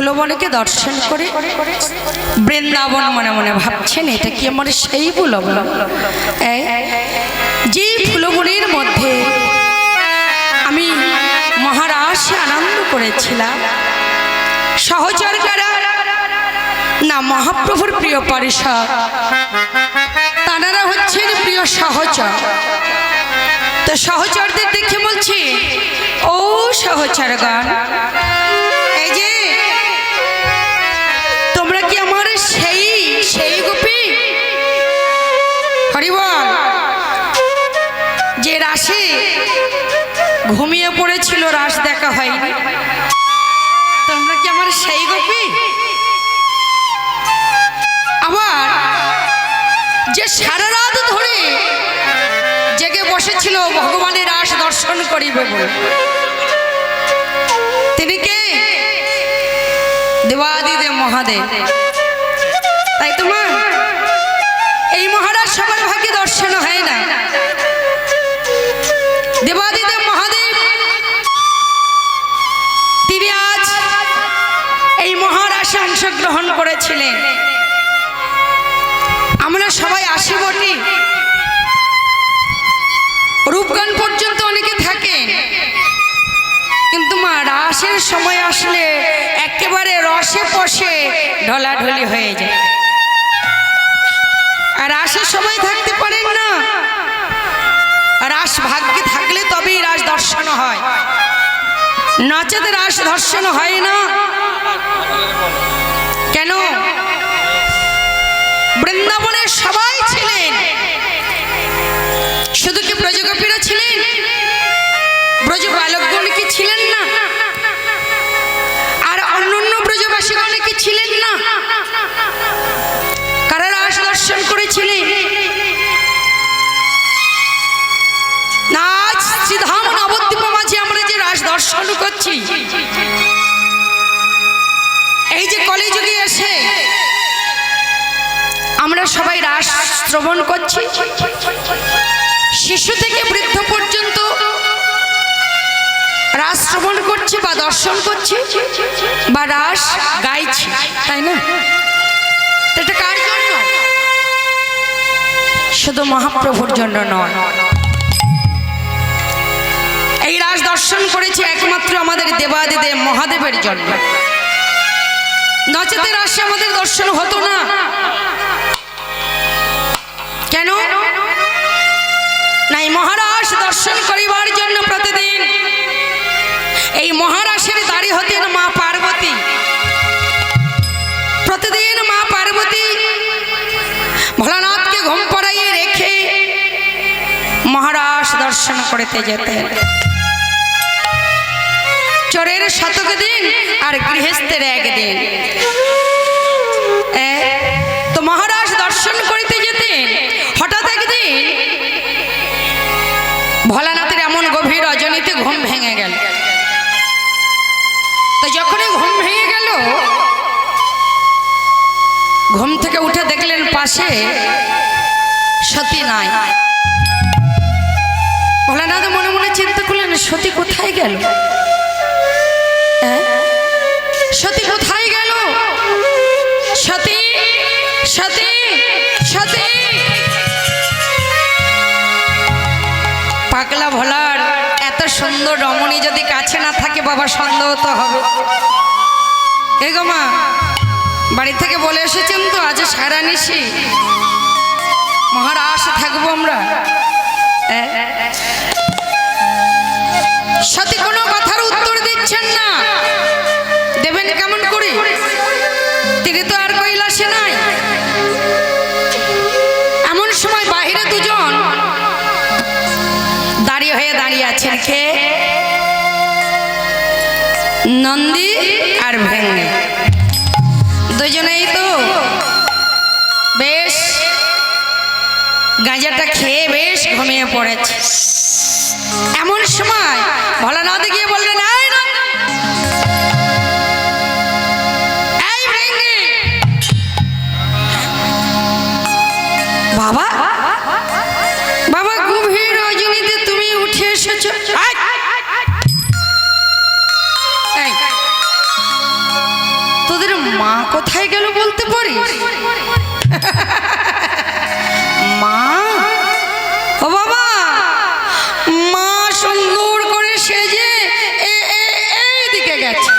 ফুলবনকে দর্শন করে বৃন্দাবন মনে মনে ভাবছেন এটা কি আমার সেই ফুলবন যে ফুলবনের মধ্যে আমি মহারাশে আনন্দ করেছিলাম। সহচর কারা না, মহাপ্রভুর প্রিয় পরিষদ, তারা হচ্ছেন প্রিয় সহচর। তো সহচরদের দেখে বলছি, ও সহচরগণ, এই যে তোমরা কি আমার সেই সেই গোপী হরিবল যে রাশে ঘুমিয়ে পড়েছিল, রাস দেখা হয়নি, তোমরা কি আমার সেই গোপী? আবার যে সারা রাত ধরে জেগে বসেছিল ভগবানের রাস দর্শন করিবে বলে, তিনি কে? দেবাদিদেব মহাদেব। তাই তোমার এই মহারাজ সবার ভাগ্যে দর্শন হয় না। দেবাদিদেব মহাদেব তিনি আজ এই মহারাসে অংশগ্রহণ করেছিলেন। আমরা সবাই আসি বটি, রূপগান পর্যন্ত অনেকে থাকেন, কিন্তু মা রাসের সময় আসলে একেবারে রসে পশে ঢলাঢলি হয়ে যায়। আর রাসের সময় থাকতে পারেন না, রাস ভাগ্যে থাকলে তবেই রাস দর্শন হয়, নচেত রাস দর্শন হয় না। কেন? বৃন্দাবনের সবাই ছিলেন, শুধু কি ব্রজগোপীরা ছিলেন? ব্রজ বালকগণ কি ছিলেন না? আর অন্যান্য ব্রজবাসীগণ কি ছিলেন না? কারা রাস দর্শন করেছিলেন? না, আজ শ্রীধাম নবদ্বীপ মাঝে আমরা যে রাস দর্শন করছি, এই যে কলিযুগে এসে আমরা সবাই রাস শ্রবণ করছি, শিশু থেকে বৃদ্ধ পর্যন্ত রাস শ্রবণ করছি বা দর্শন করছি বা রাস গাইছি, তাই না? এটা কার জন্য? শুধু মহাপ্রভুর জন্য নয়। এই রাস দর্শন করেছি একমাত্র আমাদের দেবাদিদেব মহাদেবের জন্য, নচেত রাসে আমাদের দর্শন হতো না। কেন না? এই মহারাস দর্শন করিবার জন্য প্রতিদিন এই মহারাসের দাঁড়ি হতেন মা পার্বতী। প্রতিদিন মা পার্বতী ভোলানাথকে ঘুম পাড়াইয়ে রেখে মহারাস দর্শন করতে যেতেন। চোরের শতক দিন আর গৃহস্থের একদিন। তো মহারাস দর্শন করতে যেতেন। হঠাৎ একদিন ভোলানাথের এমন গভীর রজনীতে ঘুম ভেঙে গেল। তো যখনই ঘুম ভেঙে গেল, ঘুম থেকে উঠে দেখলেন পাশে সতী নাই। ভোলানাথ মনে মনে চিন্তা করলেন, সতী কোথায় গেল? সতী কোথায় গেল? সতী সতী সতী। পাগলা ভোলার এত সুন্দর রমণী যদি কাছে না থাকে, বাবা সন্দেহ তো হবে। এ গো মা, বাড়ি থেকে বলে এসেছেন তো আজ সারা নিশি মহারাস থাকবো আমরা। সতী কোনো কথার উত্তর দিচ্ছেন না। দেবেন কেমন করে? তিনি তো আর কৈলাসে নাই। এমন সময় বাহিরে দুজন দাঁড়িয়ে আছেন। কে? নন্দী আর ভেঙ্গে। দুজনেই তো বেশ গাঁজাটা খেয়ে বেশ ঘুমিয়ে পড়েছে। এমন সময় ভোলানাথ গিয়ে বললেন, বাবা বাবা গভীর রজনীতে তুমি উঠে এসেছো। তোদের মা কোথায় গেল বলতে পারিস? মা, ও বাবা, মা সুন্দর করে সেজে এইদিকে গেছে।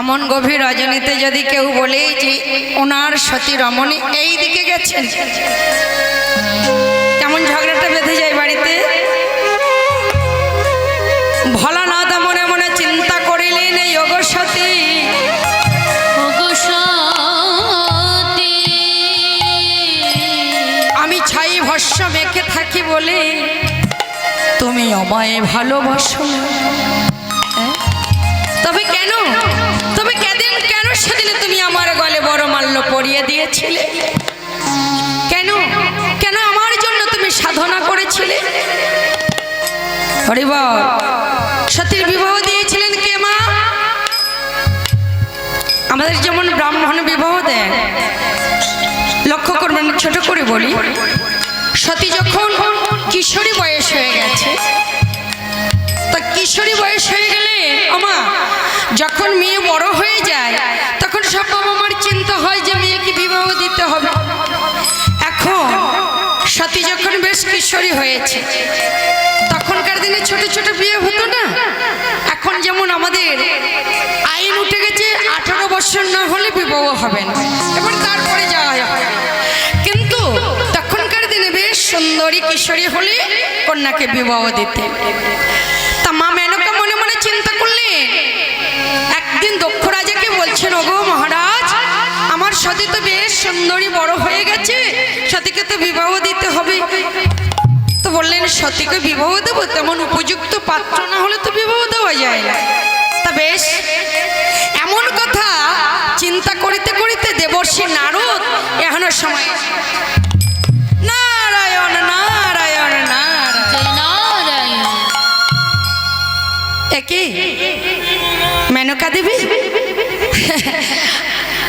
এমন গভীর রজনীতে যদি কেউ বলে যে ওনার সতী রমণী এই দিকে গেছেন, কেমন ঝগড়াটা বেঁধে যায় বাড়িতে। ভোলানাথ মনে মনে চিন্তা করিলেন, এই ওগো সতী, আমি ছাই ভস্য মেখে থাকি বলে তুমি আমায় ভালোবাসো না। তবে কেন, তবে কেন সেদিনে তুমি আমার গলে বড় মাল্য পরিয়ে দিয়েছিলে? কেন কেন আমার জন্য তুমি সাধনা করেছিলে? হরি বল। সতীর বিবাহ দিয়েছিলেন কে মা? আমাদের যেমন ব্রাহ্মণ বিবাহ দেন, লক্ষ্য করবেন, ছোট করে বলি, সতী যখন কিশোরী বয়স হয়ে গেছে, তা কিশোরী বয়স হয়ে গেলে আমা যখন মেয়ে বড় হয়ে যায় তখন সব বাবা মার চিন্তা হয় যে মেয়েকে বিবাহ দিতে হবে। এখন সতী যখন বেশ কিশোরী হয়েছে, তখনকার দিনে ছোট ছোট বিয়ে হতো না। এখন যেমন আমাদের আইন উঠে গেছে 18 বছর না হলে বিবাহ হবে না, এবার তারপরে যাওয়া হয়। কিন্তু তখনকার দিনে বেশ সুন্দরী কিশোরী হলে কন্যাকে বিবাহ দিতে। তা মা মেনকা মনে মনে চিন্তা করলেন, একদিন দক্ষ রাজাকে বলছেন, ওগো মহারাজ, আমার সতী তো বেশ সুন্দরী বড় হয়ে গেছে, সতীকে তো বিবাহ দিতে হবে। তো বললেন, সতীকে বিবাহ দেবো, তেমন উপযুক্ত পাত্র না হলে তো বিবাহ দেওয়া যায় না। তা বেশ, এমন কথা চিন্তা করিতে করিতে দেবর্ষি নারদ এখনো সময়, নারায়ণ নারায়ণ নারায়ণ, একে মেনকা দেবী,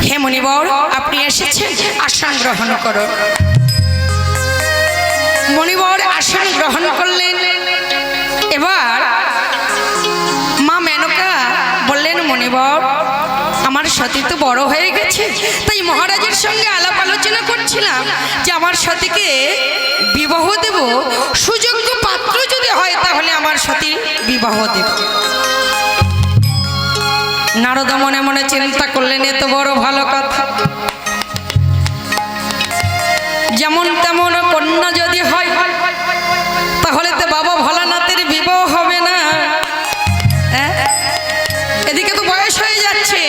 হে মুনিবর, আপনি এসেছেন, আসন গ্রহণ করো। মুনিবর আসন গ্রহণ করলেন। এবার মা মেনকা বললেন, মুনিবর, আমার সতী তো বড় হয়ে গেছে, তাই মহারাজের সঙ্গে আলাপ আলোচনা করছিলাম যে আমার সতীকে বিবাহ দেব, সুযোগ্য পাত্র যদি হয় তাহলে আমার সতী বিবাহ দেব। নারদ মনে মনে চিন্তা করলেন, এত বড় ভালো কথা, যেমন তেমন কন্যা যদি হয় তাহলে তো বাবা ভোলানাথের বিবাহ হবে না। এদিকে তো বয়স হয়ে যাচ্ছে,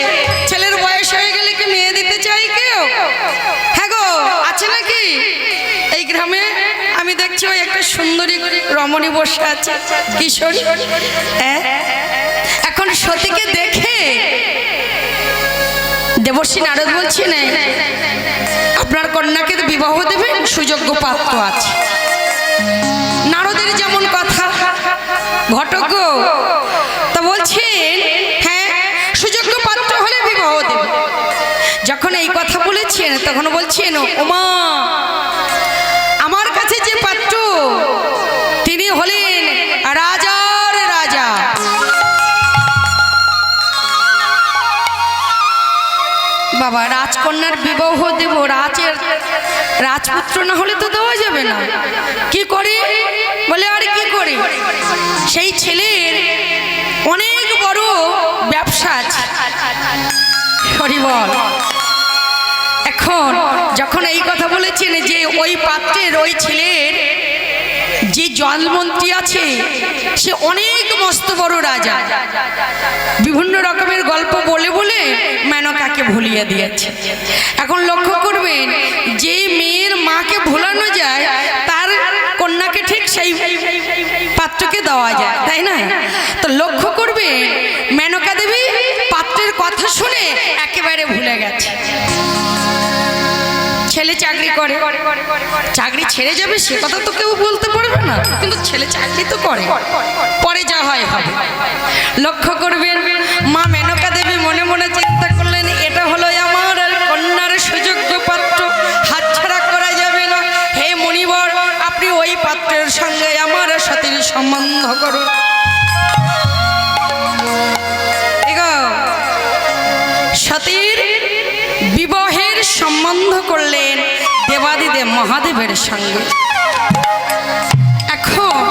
ছেলের বয়স হয়ে গেলে কি মেয়ে দিতে চাই কেউ? হ্যাঁ গো, আছে নাকি এই গ্রামে? আমি দেখছি ওই একটা সুন্দরী রমণী বসে আছে, কিশোরী। এখন সতীকে দেখে দেবর্ষি নারদ বলছেন, আপনার কন্যাকে বিবাহ দেবেন, সুযোগ্য পাত্র আছে। নারদের যেমন কথা, ঘটক তা বলছেন, হ্যাঁ, সুযোগ্য পাত্র হলে বিবাহ দেবে। যখন এই কথা বলেছেন তখন বলছেন, ওমা, আমার কাছে যে পাত্র তিনি হলেন রাজার রাজা। বাবা, রাজকন্যার বিবাহ দেব, রাজপুত্র না হলে তো দেওয়া যাবে না। কি করি বলে, আরে কি করি, সেই ছেলের অনেক বড় ব্যবসা আছে। হরিবল। এখন যখন এই কথা বলেছেন যে ওই পাত্রের, ওই ছেলের যে জলমন্ত্রী আছে সে অনেক মস্ত বড় রাজা, বিভিন্ন রকমের গল্প বলে বলে মেনকাকে ভুলিয়ে দিয়েছে। এখন লক্ষ্য করবেন, যে মেয়ের মাকে ভোলানো যায় তার কন্যাকে ঠিক সেই পাত্রকে দেওয়া যায়, তাই না? তো লক্ষ্য করবে, মেনকা দেবী পাত্রের কথা শুনে একেবারে ভুলে গেছে। ছেলে চাকরি করে, চাকরি ছেড়ে যাবে সে কথা তো কেউ বলতে পারবে না, কিন্তু ছেলে চাকরি তো করে, পরে যা হয় হবে। লক্ষ্য করবেন, মা মেনকা দেবী মনে মনে চিন্তা করলেন, এটা হলো আমার কন্যার সুযোগ্য পাত্র, হাতছাড়া করা যাবে না। হে মুনিবর, আপনি ওই পাত্রের সঙ্গে আমার সতীর সম্বন্ধ করুন। দেবাদিদেব মহাদেবের সঙ্গে। এখন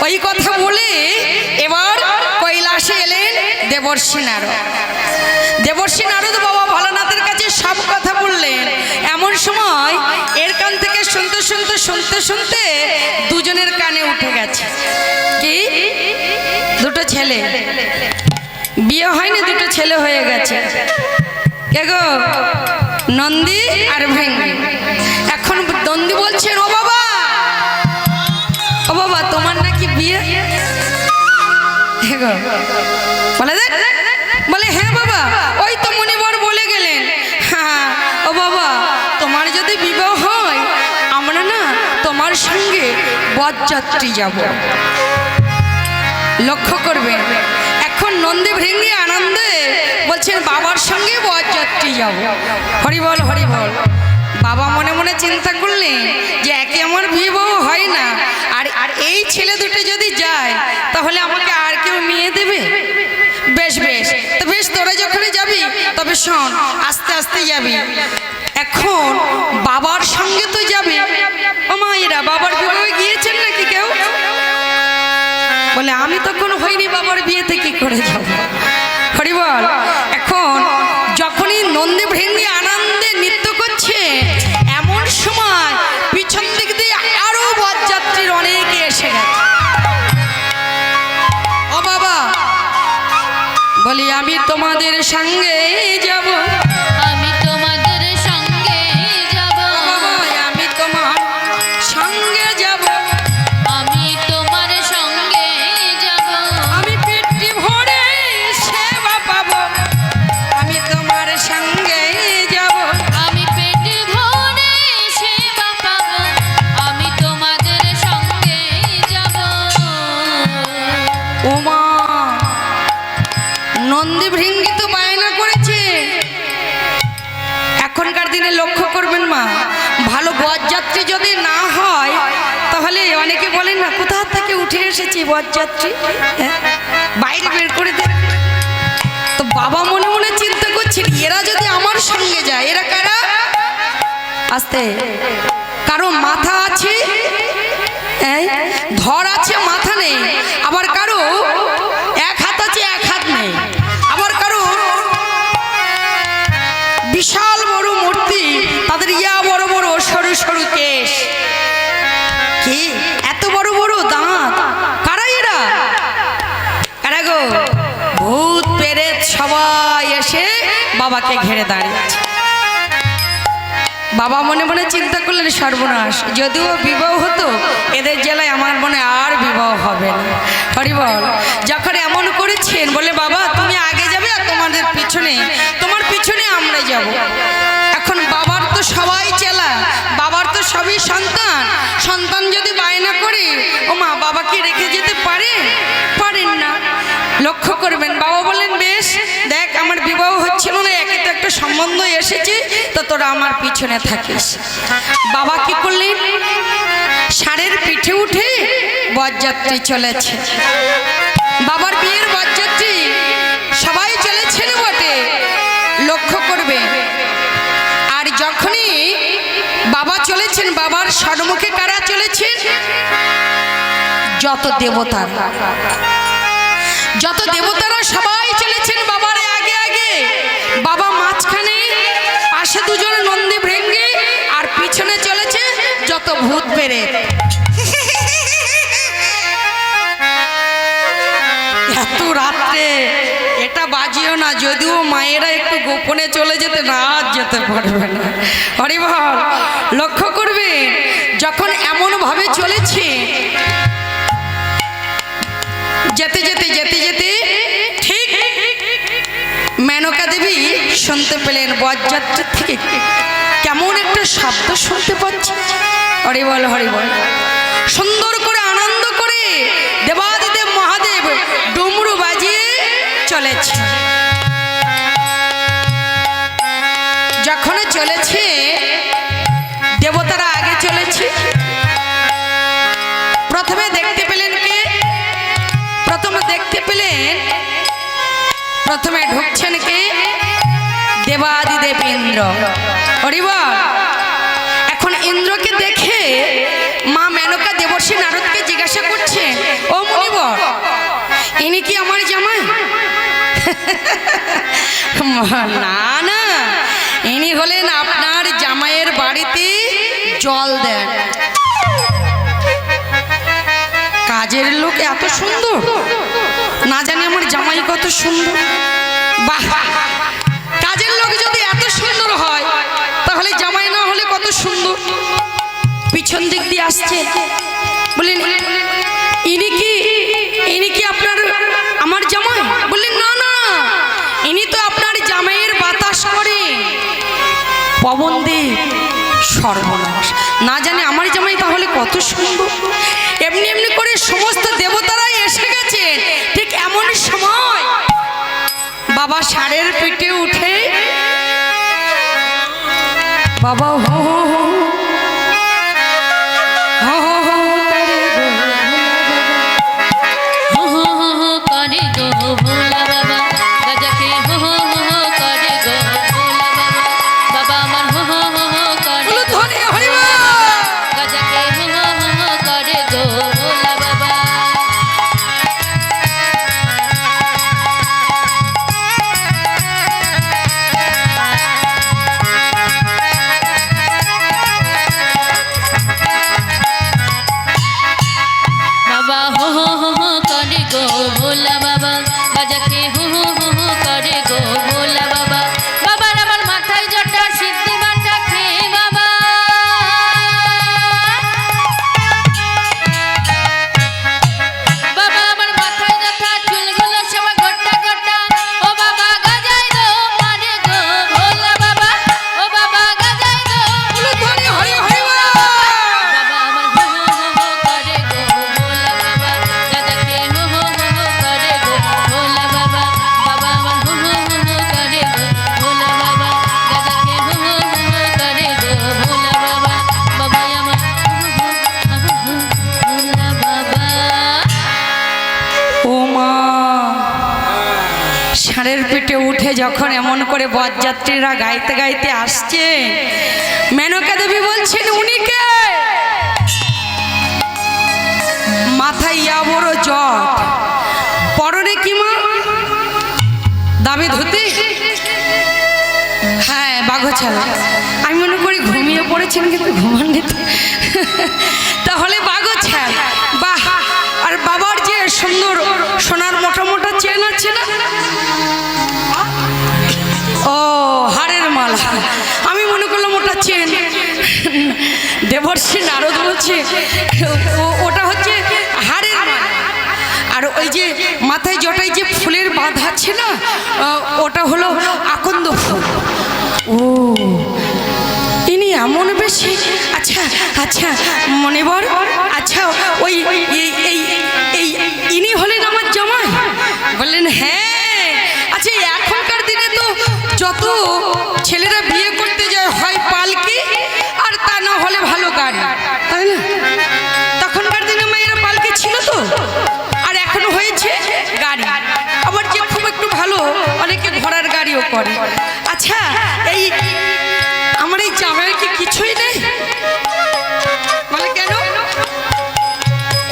ওই কথা বলে এবার কৈলাসে এলেন দেবর্ষি নারদ। দেবর্ষি নারদ বাবা ভোলানাথের কাছে সব কথা বললেন। এমন সময় এর কান থেকে শুনতে শুনতে শুনতে শুনতে দুজনের কানে উঠে গেছে কি দুটো ছেলে বিয়ে হয়নি, দুটো ছেলে হয়ে গেছে। কে গো? নন্দী আর ভৃঙ্গি। এখন নন্দী বলছেন, ও বাবা, ও বাবা, তোমার নাকি বিয়ে? বলে বলে হ্যাঁ বাবা, ওই তো মুনিবর বলে গেলেন। হ্যাঁ ও বাবা, তোমার যদি বিবাহ হয় আমরা না তোমার সঙ্গে বরযাত্রী যাব। লক্ষ্য করবেন, এখন নন্দী ভৃঙ্গি আনন্দে বলছেন বাবার সঙ্গে বরযাত্রী যাব। হরি বল হরি বল। বাবা মনে মনে চিন্তা করলেন যে একে আমার বিবাহ হয় না, আর এই ছেলে দুটো যদি যায় তাহলে আমাকে আর কেউ মেয়ে দেবে? বেশ বেশ, তো বেশ, তোরা যখনই যাবি তবে শোন, আস্তে আস্তে যাবি। এখন বাবার সঙ্গে তো যাবে। ও মায়েরা, বাবার বিবাহে গিয়েছেন নাকি কেউ? বলে আমি তখন হইনি, বাবার বিয়েতে কি করে যাব? হরি বল। এখন যখনই নন্দী ভৃঙ্গি আনন্দে নৃত্য করছে এমন সময় পিছন দিক দিয়ে আরো বরযাত্রীর অনেকে এসে গেছে। ও বাবা, বলি আমি তোমাদের সঙ্গে যাব, আমি তোমাদের সঙ্গে যাব, বাবা আমি তোমার সঙ্গে যাব, আমি তোমার সঙ্গে যাব, আমি পেটটি ভরে সেবা পাবো, আমি তোমার সঙ্গে যাব, আমি পেট ভরে সেবা পাবো, আমি তোমাদের সঙ্গে যাব। ওমা, নন্দী ভৃঙ্গি তো বায়না করেছে। এখনকার দিনে লক্ষ্য করবেন মা, ভালো বরযাত্রী যদি না হয় তাহলে অনেকে বলেন না কোথা থেকে উঠে এসেছি বরযাত্রী, হ্যাঁ, বাইরে বের করে দেন। তো বাবা মনে মনে চিন্তা করছেন এরা যদি আমার সঙ্গে যায়, এরা কারা? আস্তে, কারো মাথা আছে, ধর আছে, মাথা নেই। আবার কারো এক হাত আছে, এক হাত নেই। আবার কারো বিশাল বড় মূর্তি, তাদের ইয়া বড় বড় সরু সরু কেশ, কি এত বড় বড় দাঁত। কারা এরা? কারা গো? ভূত প্রেত সবাই এসে বাবাকে ঘিরে দাঁড়িয়েছে। বাবা মনে মনে চিন্তা করলেন সর্বনাশ, যদিও বিবাহ হতো এদের জেলায় আমার মনে আর বিবাহ হবে না। হরি বল। যখন এমন করেছেন বলে বাবা তুমি আগে যাবে আর তোমাদের পিছনে, তোমার পিছনে আমরা যাব। এখন বাবার তো সবাই চেলা, বাবার তো সবই সন্তান। সন্তান যদি বায়না করে ও মা, বাবাকে রেখে যেতে পারেন? পারেন না। লক্ষ্য করবেন, বাবা বলেন বেশ, দেখ আমার বিবাহ হচ্ছিল না, একে তো একটা সম্বন্ধ এসেছে, তো তোরা আমার পিছনে থাকিস। বাবা কি করলেন? ষাঁড়ের পিঠে উঠে বরযাত্রী চলেছে। বাবার বিয়ের বরযাত্রী সবাই চলেছেন বটে, লক্ষ্য করবে। আর যখনই বাবা চলেছেন, বাবার সম্মুখে কারা চলেছেন? যত দেবতা, যত দেবতারা সবাই চলেছেন বাবার আগে আগে। বাবা মাঝখানে, পাশে দুজন নন্দী ভৃঙ্গি, আর পিছনে চলেছে যত ভূত প্রেত। এত রাত্রে এটা বাজিও না, যদিও মায়েরা একটু গোপনে চলে যেতে না, আজ যেতে পারবে না। হরি বল। লক্ষ্য করবে, যখন এমন ভাবে চলেছে, যেতে যেতে যেতে যেতে ঠিক মেনকা দেবী শুনতে পেলেন বরযাত্রীর থেকে কেমন একটা শব্দ শুনতে পাচ্ছি। হরি বল হরি বল। সুন্দর করে আনন্দ করে দেবাদিদেব মহাদেব ডমরু বাজিয়ে চলেছে। যখন চলেছে দেবতারা আগে চলেছে। প্রথমে দেখতে পেলেন কে? প্রথমে ঢুকছেন কে? দেবাদিদেব ইন্দ্র। হরি বল। এখন ইন্দ্রকে দেখে মা মেনকা দেবর্ষী নারদকে জিজ্ঞাসা করছে, ও মুনিবর, ইনি কি আমার জামাই? না না, ইনি হলেন আপনার জামাইয়ের বাড়িতে জল দেন। কাজের লোক এত সুন্দর, না জানি আমার জামাই কত সুন্দর। বাহ, কাজের লোক যদি এত সুন্দর হয় তাহলে জামাই না হলে কত সুন্দর। পিছন দিক দিয়ে আসছে, বললেন ইনি কি আপনার আমার জামাই? বললেন না না, ইনি তো আপনার জামাইয়ের বাতাস করে। পবনদেব, সর্বনাশ, না জানি আমার জামাই তাহলে কত সুন্দর। এমনি এমনি করে সমস্ত দেবতারাই এসে গেছেন। ঠিক এমন সময় বাবা ষাঁড়ের পিঠে উঠে বাবা হো হো হো হো হো হো হো হো হো হো করে গো ভোলা বাবা, গাজাকে হো হো হো হো করে গো ভোলা বাবা, বাবা আমার হো হো হো হো করে বলো ধনে হরিবা। গাজাকে হো হো হো হো করে গো ভোলা বাবা। বাবা হো হো হো হো করে গো ভোলা বাবা, গাজাকে হো হো হো হো করে গো ভোলা বাবা, বাবার আমার মাথায় জটা সিদ্ধি বাটা খেয়ে বাবা, বাবা আমার মাথায় জটা চুলগুলো সব গোটা গোটা, ও বাবা গাজাই দো মারে গো ভোলা বাবা, ও বাবা গাজাই দো বলো ধনে হরি হরিবা। বাবা আমার হো হো হো হো করে গো ভোলা বাবা, গাজাকে হো হো হো হো করে গো ভোলা বাবা, বাবা আমার হো হো হো হো করে গো ভোলা বাবা, গাজাকে হো হো হো হো করে গো ভোলা বাবা, বাবা আমার ভোলা বাবা। ও মা, ষাঁড়ের পেটে উঠে যখন এমন করে বরযাত্রীরা গাইতে গাইতে আসছে, মেনকা দেবী বলছেন উনি কে? মাথায় ইয়া বড় জট, পরনে কি মা? দামি ধুতি, হ্যাঁ বাঘছালা। আমি মনে করি ঘুমিয়ে পড়েছেন, কিন্তু ঘুমাননি তো। তাহলে বাঘছালা, বাহ। আর বাবার যে সুন্দর সোনার মোটা মোটা চেন আছে না, ও হাড়ের মালা, আমি মনে করলাম ওটা চেন। দেবর্ষী নারদ বলছে ওটা হচ্ছে হাড়ের মালা। আর ওই যে মাথায় জটায় যে ফুলের বাঁধা আছে না, ওটা হলো আকন্দ ফুল। ও ইনি এমন বেশি। আচ্ছা আচ্ছা মনিবর, আচ্ছা ওই ইনি হলেন আমার জামাই? বললেন হ্যাঁ। আচ্ছা এখনকার দিনে তো যত ছেলেরা বিয়ে করতে যায় হয় পালকি, আর তা না হলে ভালো গাড়ি, তাই না? তখনকার দিনে মেয়েরা পালকি ছিল তো, আর এখনো হয়েছে গাড়ি। আবার যে খুব একটু ভালো অনেকে ঘোড়ার গাড়িও করে। আচ্ছা এই আমার এই জামাইয়ের কি কিছুই নেই? বলে কেন?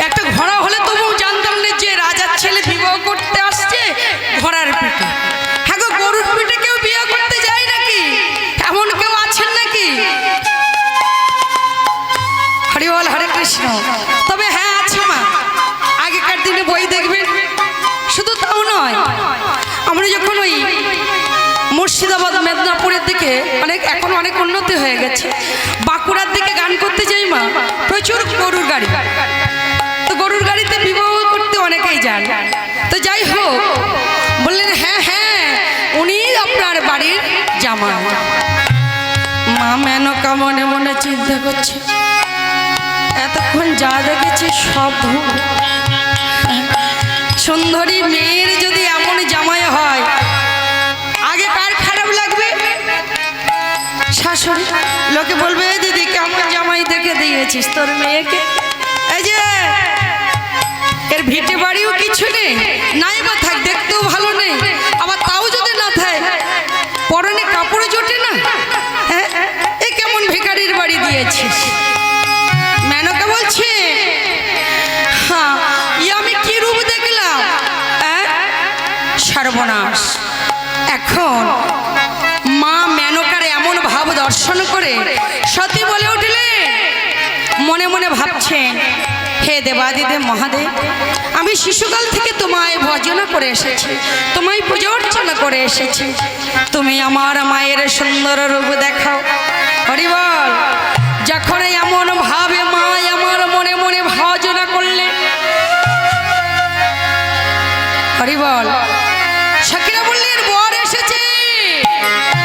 একটা ঘোড়া হলে তবুও জানতাম না যে রাজার ছেলে বিবাহ করতে আসছে ঘোড়ার পিঠে। হ্যাঁ গো, গরুর পিঠে কেউ বিয়ে করতে যায় নাকি? এমন কেউ আছেন নাকি? হরি বল, হরে কৃষ্ণ। তবে হ্যাঁ আছে মা, আগেকার দিনে বই দেখবেন। শুধু তাও নয়, আমরা যখন ওই মুর্শিদাবাদ মেদিনীপুরের দিকে এখন অনেক উন্নতি হয়ে গেছে, বাঁকুড়ার দিকে গান করতে যাই মা, প্রচুর গরুর গাড়ি। তো গরুর গাড়িতে বিবাহ করতে অনেকেই যান। তো যাই হোক, বললেন হ্যাঁ হ্যাঁ উনি আপনার বাড়ির জামাই। মা মেনকা মনে মনে চিন্তা করছে, এতক্ষণ যা দেখেছি সব ভুল। সুন্দরী মেয়ের যদি এমন জামাই হয়, আগে কার খারাপ লাগবে? শাশুড়ি। লোকে বলবে দিদি কেমন জামাই দেখে দিয়েছিস তোর মেয়েকে। এই যে এর ভিটে বাড়িও কিছু নেই, নাই বা থাক, দেখতেও ভালো নেই। আবার তাও যদি না থাকে, পরনে কাপড় জোটে না, হ্যাঁ এ কেমন ভিখারির বাড়ি দিয়েছে। সর্বনাশ। এখন মা মেনকার এমন ভাব দর্শন করে সতী বলে উঠলেন, মনে মনে ভাবছেন, হে দেবাদিদেব মহাদেব, আমি শিশুকাল থেকে তোমায় ভজনা করে এসেছি, তোমায় পুজো অর্চনা করে এসেছি, তুমি আমার মায়ের সুন্দর রূপ দেখাও। হরি বল। যখন এমন ভাবে মা আমার মনে মনে ভজনা করলে, হরি বল, সখীরা বললেন বর এসেছে,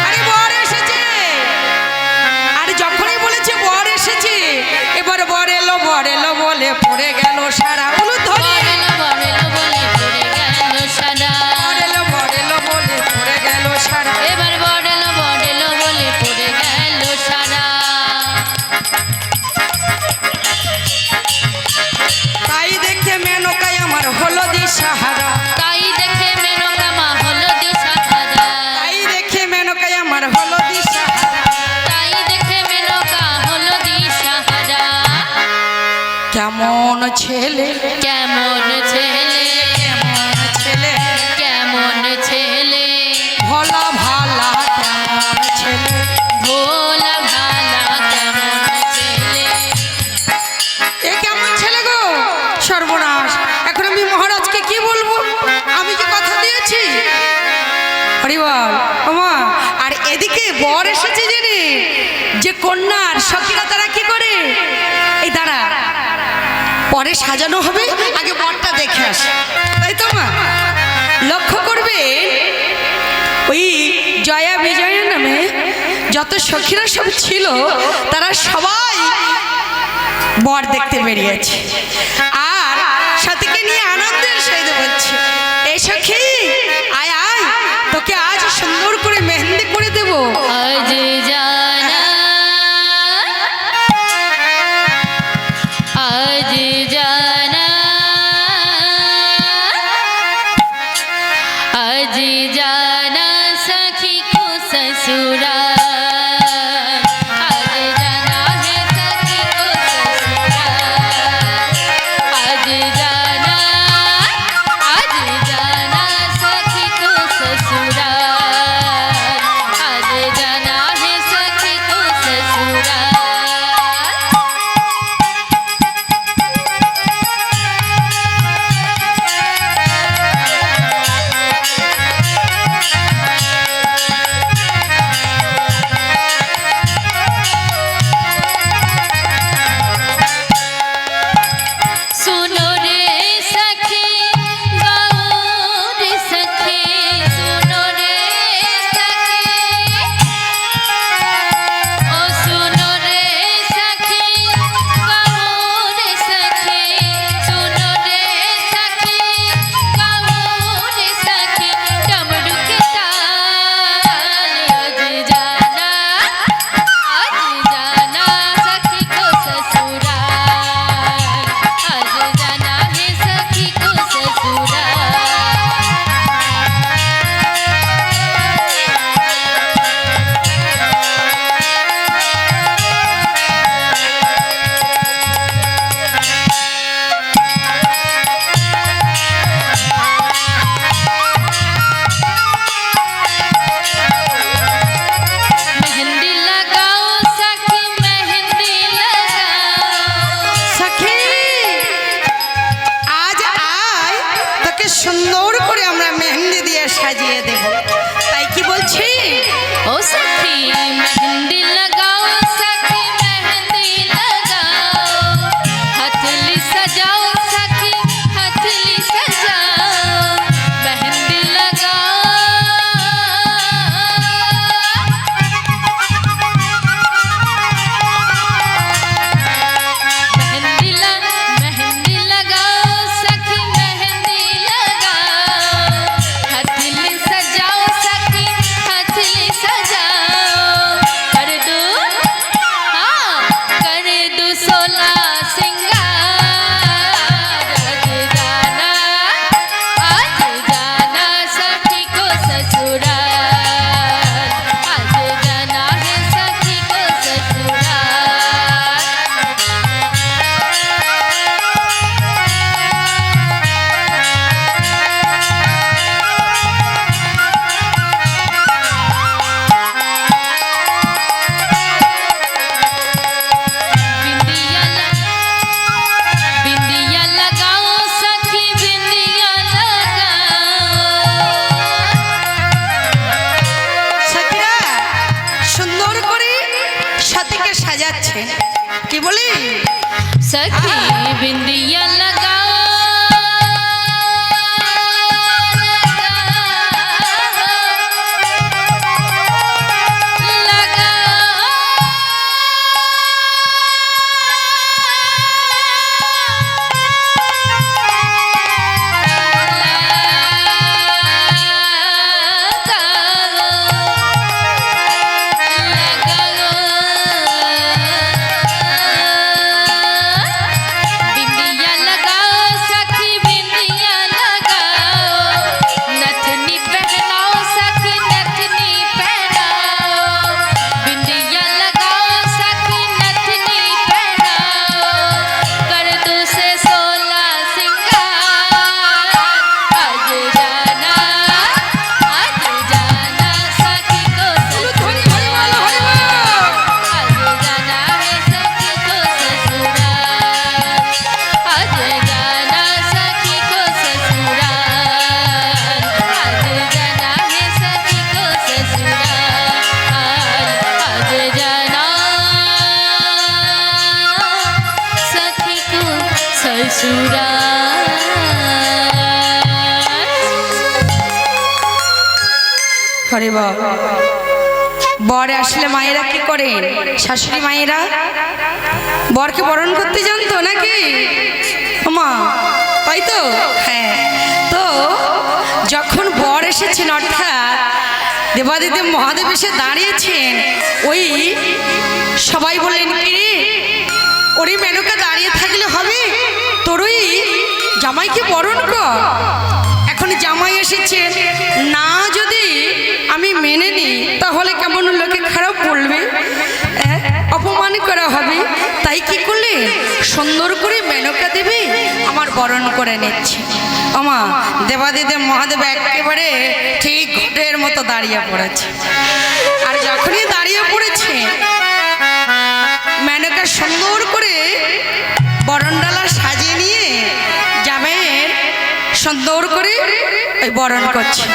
আরে বর এসেছে। আর যখনই বলেছে বর এসেছে, এবার বর এলো বলে পড়ে গেল সারা উলুধ্বনি। বর এলো বলে পড়ে গেল সারা। বর এলো বলে পড়ে গেল সারা। এবার বর এলো বলে পড়ে গেল সারা। তাই দেখে মেনকায় আমার হলো দিশাহারা। তাই দেখে মেনকা মা হলো দিশাহারা। তাই দেখে মেনকায় আমার হলো দিশাহারা। তাই দেখে মেনকা হলো দিশাহারা। কেমন ছেলে, কেমন ছেলে, কেমন ছেলে, কেমন ছেলে, ভোলা ভালা কেমন ছেলে, ভোলা ভালা কেমন ছেলে। এ কেমন ছেলে গো। সর্বনাশ, এখন আমি মহারাজকে কি বলবো? আমি যে কথা দিয়েছি। হরিবল ওমা। আর এদিকে বর এসেছে জেনে যে কন্যার সখীরা তারা কি করে, এই দাঁড়া, পরে সাজানো হবে, আগে বরটা দেখে আসে, তাই তো মা? লক্ষ্য করবে ওই জয়া বিজয়া নামে যত সখীরা সব ছিল, তারা সবাই বর দেখতে বেরিয়েছে। আর সতীকে নিয়ে আনন্দের সহিত বলছে, এই সখী আয় আয়, তোকে আজ সুন্দর করে মেহেন্দি করে দেবো। আজ জানা, আজ জানা, আজ জানা सखी को ससुराल। आज जाना है सखी को ससुराल। आज जाना, आज जाना सखी को ससुराल। आज जाना है सखी को ससुराल। सुनो रे सखी गाओ रे सखी, सुनो रे सखी, ओ सुनो रे सखी गाओ रे सखी, सुनो रे सखी गाओ रे सखी, डमरू के ताल। आज जाना, आज जाना सखी को ससुराल। आज जाना है सखी को ससुराल। मेहंदी लगाओ सखी, मेहंदी लगाओ। সখী আজ আয়, তোকে সুন্দর করে আমরা মেহেন্দি দিয়ে সাজিয়ে দেব। তাই কি বলছি, ओ सखी मेहंदी लगाओ, सखी मेहंदी लगाओ। हथली सजाओ सखी, हथली सजाओ। मेहंदी लगाओ, मेहंदी लगाओ सखी, मेहंदी लगाओ। हथली सजाओ কি বলি सखी बिंदिया लगाओ হরে বাবা বরে আসলে মায়েরা কি করে শাশুড়ি মায়েরা বরকে বরণ করতে জানতো নাকি মা তাই তো হ্যাঁ তো যখন বর এসেছেন অর্থাৎ দেবাদিদেব মহাদেব এসে দাঁড়িয়েছেন ওই সবাই বললেন কি রে ওরে মেনকা দাঁড়িয়ে থাকলে হবে তোরই জামাইকে বরণ কর এখন জামাই এসেছে না যদি আমি মেনে নিই তাহলে কেমন লোকে খারাপ বলবে অপমান করা হবে তাই কি করলে সুন্দর করে মেনকা দেবে আমার বরণ করে নিচ্ছে আমা দেবাদিদেব মহাদেব একেবারে ঠিক ঘটের মতো দাঁড়িয়ে পড়েছে আর যখনই দাঁড়িয়ে পড়েছে মেনকা সুন্দর করে বরণডালা সাজিয়ে নিয়ে জামাইয়ের সুন্দর করে ওই বরণ করছে